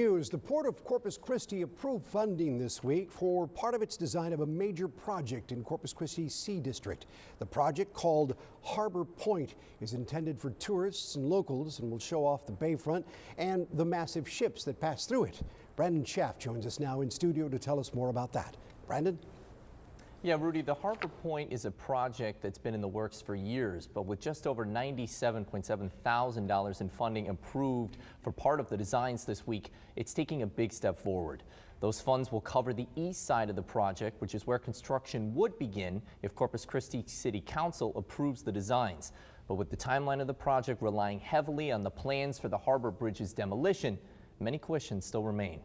News. The Port of Corpus Christi approved funding this week for part of its design of a major project in Corpus Christi's Sea District. The project, called Harbor Point, is intended for tourists and locals and will show off the bayfront and the massive ships that pass through it. Brandon Schaff joins us now in studio to tell us more about that. Brandon? Yeah, Rudy, the Harbor Point is a project that's been in the works for years, but with just over $97.7 thousand in funding approved for part of the designs this week, it's taking a big step forward. Those funds will cover the east side of the project, which is where construction would begin if Corpus Christi City Council approves the designs. But with the timeline of the project relying heavily on the plans for the Harbor Bridge's demolition, many questions still remain.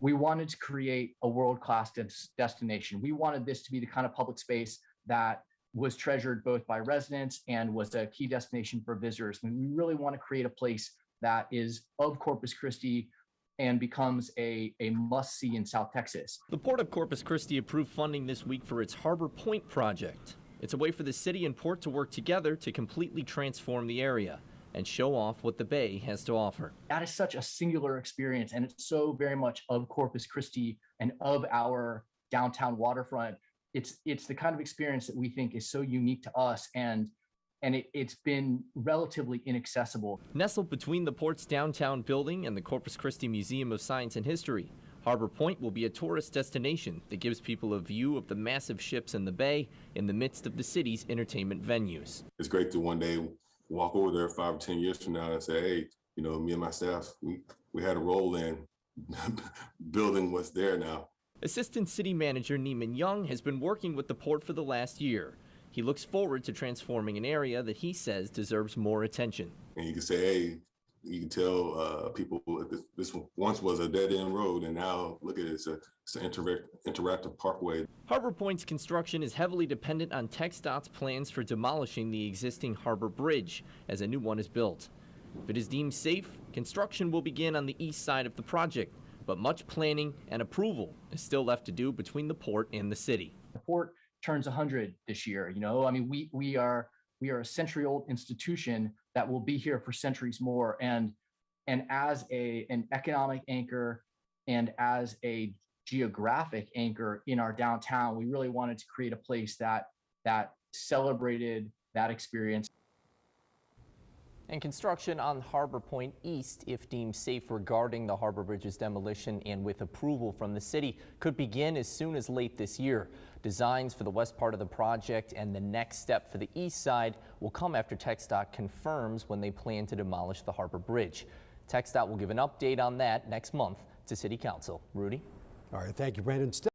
We wanted to create a world-class destination. We wanted this to be the kind of public space that was treasured both by residents and was a key destination for visitors. I mean, we really want to create a place that is of Corpus Christi and becomes a must-see in South Texas. The Port of Corpus Christi approved funding this week for its Harbor Point project. It's a way for the city and port to work together to completely transform the area and show off what the bay has to offer. That is such a singular experience, and it's so very much of Corpus Christi and of our downtown waterfront. It's the kind of experience that we think is so unique to us, and it's been relatively inaccessible. Nestled between the port's downtown building and the Corpus Christi Museum of Science and History, Harbor Point will be a tourist destination that gives people a view of the massive ships in the bay in the midst of the city's entertainment venues. It's great to one day walk over there 5 or 10 years from now and say, hey, you know, me and my staff, we had a role in building what's there now. Assistant City Manager Neiman Young has been working with the port for the last year. He looks forward to transforming an area that he says deserves more attention. And you can say, hey, you can tell people this once was a dead-end road, and now look at it, it's an interactive parkway. Harbor Point's construction is heavily dependent on TxDOT's plans for demolishing the existing Harbor Bridge as a new one is built. If it is deemed safe, construction will begin on the east side of the project, but much planning and approval is still left to do between the port and the city. The port turns 100 this year. You know, I mean, we are a century-old institution that will be here for centuries more. And as an economic anchor and as a geographic anchor in our downtown, we really wanted to create a place that celebrated that experience. And construction on Harbor Point East, if deemed safe regarding the Harbor Bridge's demolition and with approval from the city, could begin as soon as late this year. Designs for the west part of the project and the next step for the east side will come after TxDOT confirms when they plan to demolish the Harbor Bridge. TxDOT will give an update on that next month to City Council. Rudy? All right, thank you, Brandon.